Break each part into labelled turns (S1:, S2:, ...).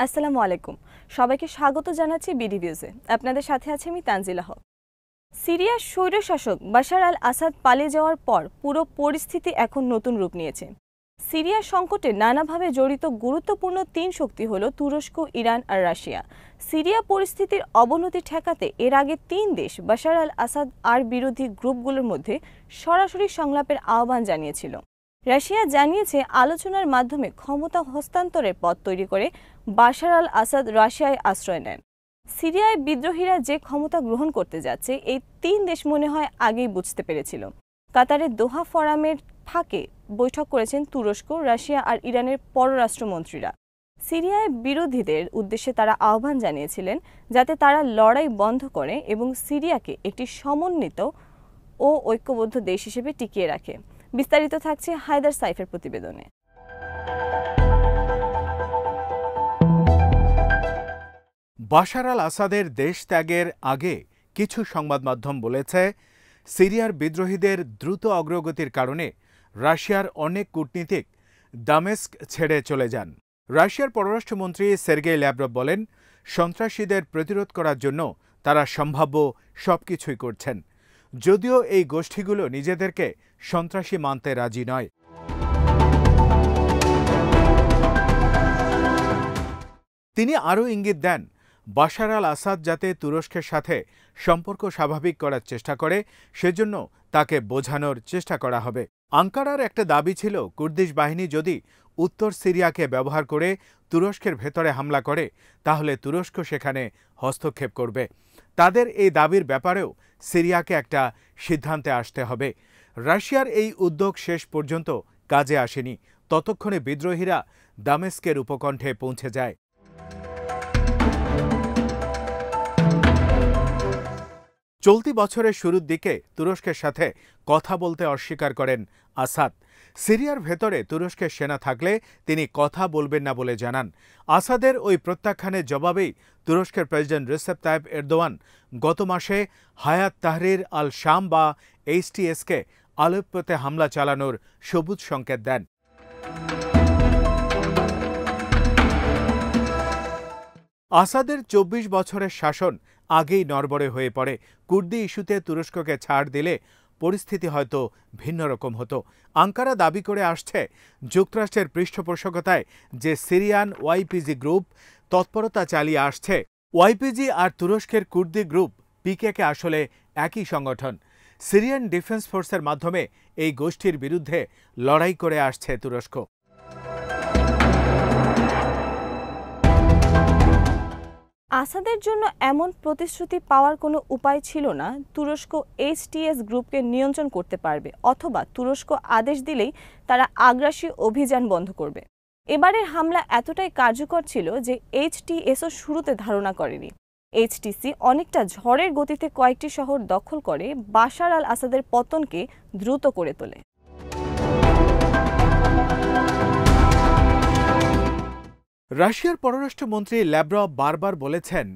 S1: আসসালামু আলাইকুম। সবাইকে স্বাগত জানাচ্ছি বিডি নিউজে। আপনাদের সাথে আছি আমি তানজিলা হক। সিরিয়ার স্বৈরশাসক বাশার আল আসাদ পালিয়ে যাওয়ার পর পুরো পরিস্থিতি এখন নতুন রূপ নিয়েছে। সিরিয়ার সংকটে নানাভাবে জড়িত গুরুত্বপূর্ণ তিন শক্তি হলো তুরস্ক, ইরান আর রাশিয়া। সিরিয়া পরিস্থিতির অবনতি ঠেকাতে এর আগে তিন দেশ বাশার আল আসাদ আর বিরোধী গ্রুপগুলোর মধ্যে সরাসরি সংলাপের আহ্বান জানিয়েছিল। রাশিয়া জানিয়েছে আলোচনার মাধ্যমে ক্ষমতা হস্তান্তরের পথ তৈরি করে বাশার আল আসাদ রাশিয়ায় আশ্রয় নেন। সিরিয়ায় বিদ্রোহীরা যে ক্ষমতা গ্রহণ করতে যাচ্ছে এই তিন দেশ মনে হয় আগেই বুঝতে পেরেছিল। কাতারের দোহা ফোরামের ফাঁকে বৈঠক করেছেন তুরস্ক, রাশিয়া আর ইরানের পররাষ্ট্রমন্ত্রীরা। সিরিয়ায় বিরোধীদের উদ্দেশ্যে তারা আহ্বান জানিয়েছিলেন যাতে তারা লড়াই বন্ধ করে এবং সিরিয়াকে একটি সমন্বিত ও ঐক্যবদ্ধ দেশ হিসেবে টিকিয়ে রাখে। বিস্তারিত থাকছে হায়দার সাইফের প্রতিবেদনে।
S2: বাশার আল আসাদের দেশ ত্যাগের আগে কিছু সংবাদ মাধ্যম বলেছে, সিরিয়ার বিদ্রোহীদের দ্রুত অগ্রগতির কারণে রাশিয়ার অনেক কূটনীতিক দামেস্ক ছেড়ে চলে যান। রাশিয়ার পররাষ্ট্রমন্ত্রী সের্গেই ল্যাভরভ বলেন, সন্ত্রাসীদের প্রতিরোধ করার জন্য তারা সম্ভাব্য সবকিছুই করছেন, যদিও এই গোষ্ঠীগুলো নিজেদেরকে সন্ত্রাসী মানতে রাজি নয়। তিনি আরও ইঙ্গিত দেন, বাশার আল আসাদ যাতে তুরস্কের সাথে সম্পর্ক স্বাভাবিক করার চেষ্টা করে সেজন্য তাকে বোঝানোর চেষ্টা করা হবে। আঙ্কারার একটা দাবি ছিল, কুর্দিশ বাহিনী যদি উত্তর সিরিয়াকে ব্যবহার করে তুরস্কের ভেতরে হামলা করে তাহলে তুরস্ক সেখানে হস্তক্ষেপ করবে। তাদের এই দাবির ব্যাপারেও সিরিয়াকে একটা সিদ্ধান্তে আসতে হবে। রাশিয়ার এই উদ্যোগ শেষ পর্যন্ত কাজে আসেনি, ততক্ষণে বিদ্রোহীরা দামেস্কের উপকণ্ঠে পৌঁছে যায়। চলতি বছরের শুরুর দিকে তুরস্কের সাথে কথা বলতে অস্বীকার করেন আসাদ। সিরিয়ার ভেতরে তুরস্কের সেনা থাকলে তিনি কথা বলবেন না বলে জানান। আসাদের ওই প্রত্যাখ্যানের জবাবেই তুরস্কের প্রেসিডেন্ট রিসেপ তাইপ এরদোয়ান গত মাসে হায়াত তাহরির আল শাম বা HTSকে আলেপ্পোতে হামলা চালানোর সবুজ সংকেত দেন। আসাদের ২৪ বছরের শাসন আগেই নড়বড়ে হয়ে পড়ে। কুর্দি ইস্যুতে তুরস্ককে ছাড় দিলে পরিস্থিতি হয়তো ভিন্ন রকম হতো। আঙ্কারা দাবি করে আসছে, যুক্তরাষ্ট্রের পৃষ্ঠপোষকতায় যে সিরিয়ান YPG গ্রুপ তৎপরতা চালিয়ে আসছে, YPG আর তুরস্কের কুর্দি গ্রুপ PKK আসলে একই সংগঠন। সিরিয়ান ডিফেন্স ফোর্সের মাধ্যমে এই গোষ্ঠীর বিরুদ্ধে লড়াই করে আসছে তুরস্ক।
S1: আসাদের জন্য এমন প্রতিশ্রুতি পাওয়ার কোনো উপায় ছিল না তুরস্ক HTS গ্রুপকে নিয়ন্ত্রণ করতে পারবে অথবা তুরস্ক আদেশ দিলেই তারা আগ্রাসী অভিযান বন্ধ করবে। এবারের হামলা এতটাই কার্যকর ছিল যে HTSও শুরুতে ধারণা করেনি। HTC অনেকটা ঝড়ের গতিতে কয়েকটি শহর দখল করে বাশার আল আসাদের পতনকে দ্রুত করে তোলে।
S2: রাশিয়ার পররাষ্ট্রমন্ত্রী ল্যাভরভ বারবার বলেছেন,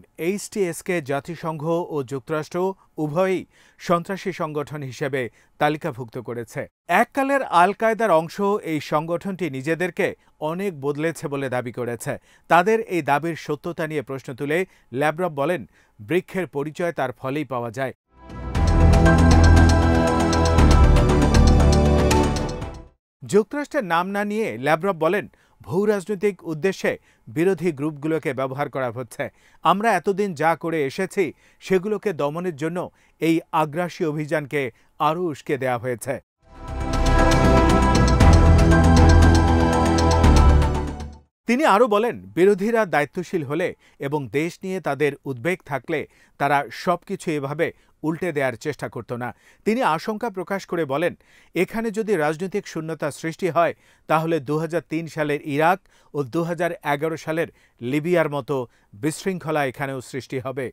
S2: HTSকে জাতিসংঘ ও যুক্তরাষ্ট্র উভয়ই সন্ত্রাসী সংগঠন হিসেবে তালিকাভুক্ত করেছে। এককালের আল কায়দার অংশ এই সংগঠনটি নিজেদেরকে অনেক বদলেছে বলে দাবি করেছে। তাদের এই দাবির সত্যতা নিয়ে প্রশ্ন তুলে ল্যাভরভ বলেন, বৃক্ষের পরিচয় তার ফলেই পাওয়া যায়। যুক্তরাষ্ট্রের নাম না নিয়ে ল্যাভরভ বলেন, ভূ রাজনৈতিক উদ্দেশ্যে বিরোধী গ্রুপগুলোকে ব্যবহার করা হচ্ছে। আমরা এতদিন যা করে এসেছি সেগুলোকে দমনের জন্য এই আগ্রাসী অভিযানকে আরও উস্কে দেওয়া হয়েছে। তিনি আরও বলেন, বিরোধীরা দায়িত্বশীল হলে এবং দেশ নিয়ে তাদের উদ্বেগ থাকলে তারা সবকিছু এভাবে উল্টে দেওয়ার চেষ্টা করত না। তিনি আশঙ্কা প্রকাশ করে বলেন, এখানে যদি রাজনৈতিক শূন্যতা সৃষ্টি হয় তাহলে ২০০৩ সালের ইরাক ও ২০১১ সালের লিবিয়ার মতো বিশৃঙ্খলা এখানেও সৃষ্টি হবে।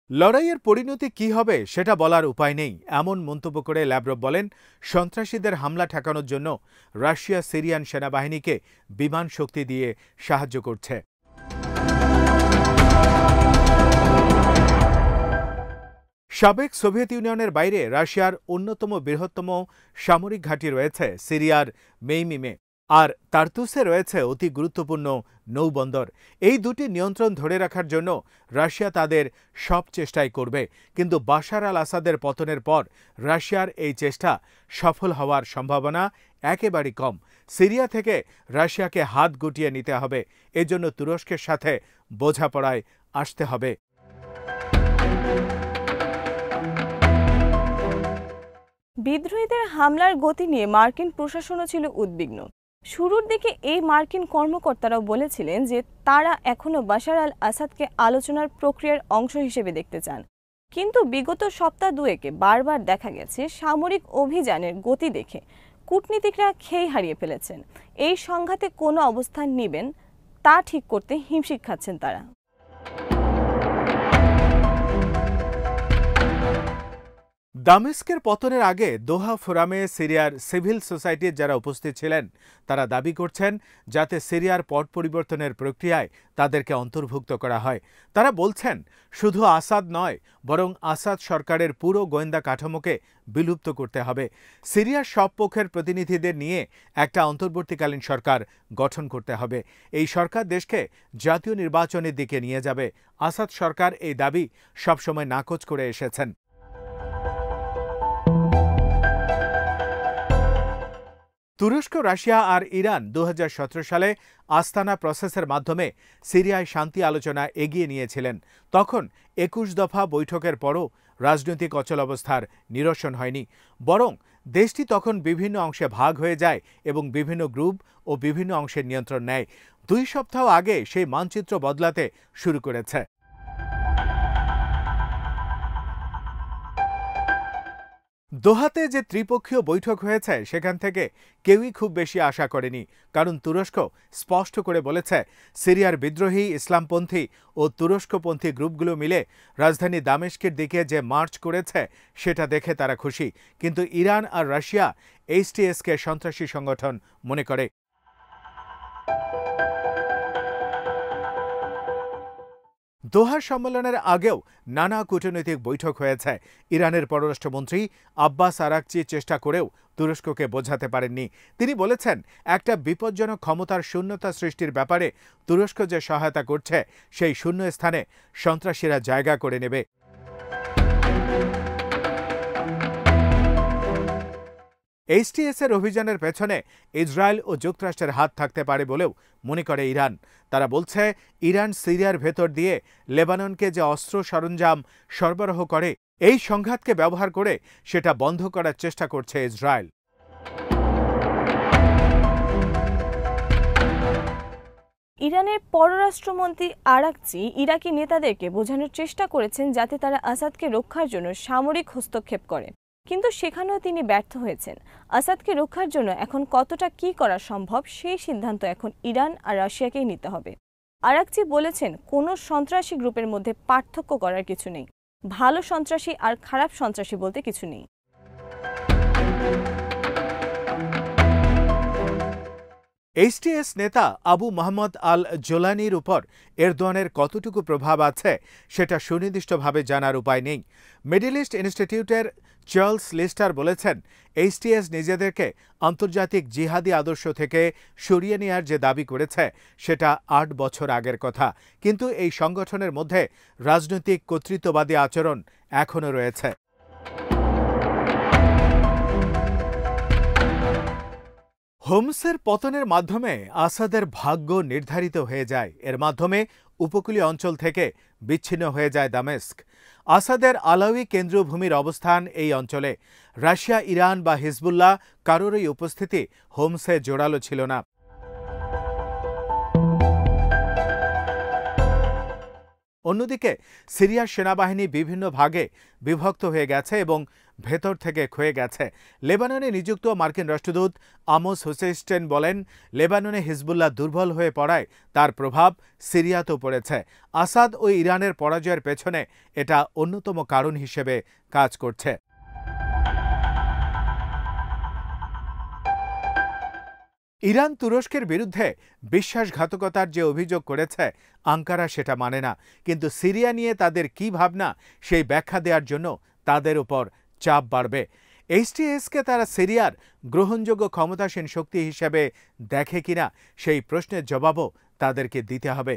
S2: লড়াইয়ের পরিণতি কি হবে সেটা বলার উপায় নেই, এমন মন্তব্য করে ল্যাভরভ বলেন, সন্ত্রাসীদের হামলা ঠেকানোর জন্য রাশিয়া সিরিয়ান সেনাবাহিনীকে বিমান শক্তি দিয়ে সাহায্য করছে। সাবেক সোভিয়েত ইউনিয়নের বাইরে রাশিয়ার অন্যতম বৃহত্তম সামরিক ঘাঁটি রয়েছে সিরিয়ার মেইমিমে, আর তার্তুসে রয়েছে অতি গুরুত্বপূর্ণ নৌবন্দর। এই দুটি নিয়ন্ত্রণ ধরে রাখার জন্য রাশিয়া তাদের সব চেষ্টাই করবে, কিন্তু বাশার আল আসাদের পতনের পর রাশিয়ার এই চেষ্টা সফল হওয়ার সম্ভাবনা একেবারেই কম। সিরিয়া থেকে রাশিয়াকে হাত গুটিয়ে নিতে হবে, এজন্য তুরস্কের সাথে বোঝাপড়ায় আসতে হবে।
S1: বিদ্রোহীদের হামলার গতি নিয়ে মার্কিন প্রশাসনও ছিল উদ্বিগ্ন। শুরুর দিকে এই মার্কিন কর্মকর্তারাও বলেছিলেন যে তারা এখনও বাশার আল আসাদকে আলোচনার প্রক্রিয়ার অংশ হিসেবে দেখতে চান, কিন্তু বিগত সপ্তাহ দুয়েকে বারবার দেখা গেছে সামরিক অভিযানের গতি দেখে কূটনীতিকরা খেই হারিয়ে ফেলেছেন। এই সংঘাতে কোনো অবস্থান নেবেন তা ঠিক করতে হিমশিম খাচ্ছেন তারা।
S2: দামেস্কের পতনের আগে দোহা ফোরামে সিরিয়ার সিভিল সোসাইটির যারা উপস্থিত ছিলেন তারা দাবি করছেন যাতে সিরিয়ার পট পরিবর্তনের প্রক্রিয়ায় তাদেরকে অন্তর্ভুক্ত করা হয়। তারা বলছেন শুধু আসাদ নয়, বরং আসাদ সরকারের পুরো গোয়েন্দা কাঠামোকে বিলুপ্ত করতে হবে। সিরিয়ার সব পক্ষের প্রতিনিধিদের নিয়ে একটা অন্তর্বর্তীকালীন সরকার গঠন করতে হবে। এই সরকার দেশকে জাতীয় নির্বাচনের দিকে নিয়ে যাবে। আসাদ সরকার এই দাবি সবসময় নাকচ করে এসেছেন। তুরস্ক, রাশিয়া আর ইরান 2017 সালে আস্তানা প্রসেসের মাধ্যমে সিরিয়ায় শান্তি আলোচনা এগিয়ে নিয়েছিলেন। তখন 21 দফা বৈঠকের পরও রাজনৈতিক অচলাবস্থার নিরসন হয়নি, বরং দেশটি তখন বিভিন্ন অংশে ভাগ হয়ে যায় এবং বিভিন্ন গ্রুপ ও বিভিন্ন অংশের নিয়ন্ত্রণ নেয়। 2 সপ্তাহ আগে সেই মানচিত্র বদলাতে শুরু করেছে। দোহাতে যে ত্রিপক্ষীয় বৈঠক হয়েছে সেখান থেকে কেউই খুব বেশি আশা করেনি, কারণ তুরস্ক স্পষ্ট করে বলেছে সিরিয়ার বিদ্রোহী ইসলামপন্থী ও তুরস্কপন্থী গ্রুপগুলো মিলে রাজধানী দামেস্কের দিকে যে মার্চ করেছে সেটা দেখে তারা খুশি, কিন্তু ইরান আর রাশিয়া এইচটিএসকে সন্ত্রাসী সংগঠন মনে করে। দোহা সম্মেলনের আগেও নানা কূটনৈতিক বৈঠক হয়েছে। ইরানের পররাষ্ট্রমন্ত্রী আব্বাস আরাকচি চেষ্টা করেও তুরস্ককে বোঝাতে পারেননি। তিনি বলেছেন একটা বিপজ্জনক ক্ষমতার শূন্যতা সৃষ্টির ব্যাপারে তুরস্ক যে সহায়তা করছে সেই শূন্য স্থানে সন্ত্রাসীরা জায়গা করে নেবে। এইচটিএস এর অভিযানের পেছনে ইসরায়েল ও যুক্তরাষ্ট্রের হাত থাকতে পারে বলেও মনে করে ইরান। তারা বলছে ইরান সিরিয়ার ভেতর দিয়ে লেবাননকে যে অস্ত্র সরঞ্জাম সরবরাহ করে এই সংঘাতকে ব্যবহার করে সেটা বন্ধ করার চেষ্টা করছে ইসরায়েল।
S1: ইরানের পররাষ্ট্রমন্ত্রী আরাকচি ইরাকি নেতাদেরকে বোঝানোর চেষ্টা করেছেন যাতে তারা আসাদকে রক্ষার জন্য সামরিক হস্তক্ষেপ করে, কিন্তু সেখানেও তিনি ব্যর্থ হয়েছেন। আসাদকে রক্ষার জন্য এখন কতটা কি করা সম্ভব সেই সিদ্ধান্ত এখন ইরান আর রাশিয়াকেই নিতে হবে। আরাকচি বলেছেন কোনো সন্ত্রাসী গ্রুপের মধ্যে পার্থক্য করার কিছু নেই, ভালো সন্ত্রাসী আর খারাপ সন্ত্রাসী বলতে কিছু নেই।
S2: এইচটিএস নেতা আবু মোহাম্মদ আল জোলানির উপর এরদোয়ানের কতটুকু প্রভাব আছে সেটা সুনির্দিষ্টভাবে জানার উপায় নেই। মিডল ইস্ট ইনস্টিটিউটের চার্লস লিস্টার বলেছেন এইচটিএস নিজেদেরকে আন্তর্জাতিক জিহাদি আদর্শ থেকে সরিয়ে নেওয়ার যে দাবি করেছে সেটা 8 বছর আগের কথা, কিন্তু এই সংগঠনের মধ্যে রাজনৈতিক কর্তৃত্ববাদী আচরণ এখনও রয়েছে। হোমসের পতনের মাধ্যমে আসাদের ভাগ্য নির্ধারিত হয়ে যায়। এর মাধ্যমে উপকূলীয় অঞ্চল থেকে বিচ্ছিন্ন হয়ে যায় দামেস্ক। আসাদের আলাউই কেন্দ্রীয় ভূমির অবস্থান এই অঞ্চলে। রাশিয়া, ইরান বা হিজবুল্লাহ কারোরই উপস্থিতি হোমসে জোরালো ছিল না। অন্যদিকে সিরিয়ার সেনাবাহিনী বিভিন্ন ভাগে বিভক্ত হয়ে গেছে এবং ভেতর থেকে ক্ষয়ে গেছে। লেবাননে নিযুক্ত মার্কিন রাষ্ট্রদূত আমোস হোসেইস্টেন বলেন, লেবাননে হিজবুল্লাহ দুর্বল হয়ে পড়ায় তার প্রভাব সিরিয়াতেও পড়েছে। আসাদ ও ইরানের পরাজয়ের পেছনে এটা অন্যতম কারণ হিসেবে কাজ করছে। ইরান তুরস্কের বিরুদ্ধে বিশ্বাসঘাতকতার যে অভিযোগ করেছে আঙ্কারা সেটা মানে না, কিন্তু সিরিয়া নিয়ে তাদের কী ভাবনা সেই ব্যাখ্যা দেওয়ার জন্য তাদের উপর চাপ বাড়বে। এইচটিএসকে তারা সিরিয়ার গ্রহণযোগ্য ক্ষমতাসীন শক্তি হিসেবে দেখে কিনা সেই প্রশ্নের জবাবও তাদেরকে দিতে হবে।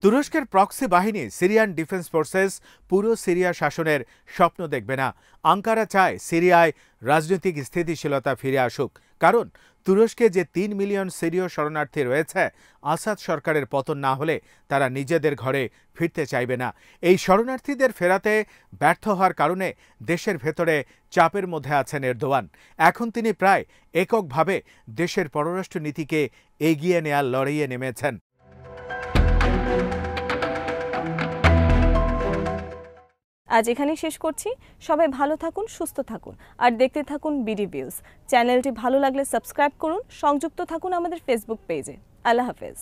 S2: তুরস্কের প্রক্সি বাহিনী সিরিয়ান ডিফেন্স ফোর্সেস পুরো সিরিয়া শাসনের স্বপ্ন দেখবে না। আঙ্কারা চায় সিরিয়ায় রাজনৈতিক স্থিতিশীলতা ফিরে আসুক, কারণ তুরস্কে যে ৩ মিলিয়ন সিরীয় শরণার্থী রয়েছে, আসাদ সরকারের পতন না হলে তারা নিজেদের ঘরে ফিরতে চাইবে না। এই শরণার্থীদের ফেরাতে ব্যর্থ হওয়ার কারণে দেশের ভেতরে চাপের মধ্যে আছেন এরদোয়ান। এখন তিনি প্রায় এককভাবে দেশের পররাষ্ট্র নীতিকে এগিয়ে নেয়ার লড়াইয়ে নেমেছেন।
S1: আজ এখানেই শেষ করছি। সবাই ভালো থাকুন, সুস্থ থাকুন আর দেখতে থাকুন বিডি ভিউজ। চ্যানেলটি ভালো লাগলে সাবস্ক্রাইব করুন, সংযুক্ত থাকুন আমাদের ফেসবুক পেজে। আল্লাহ হাফেজ।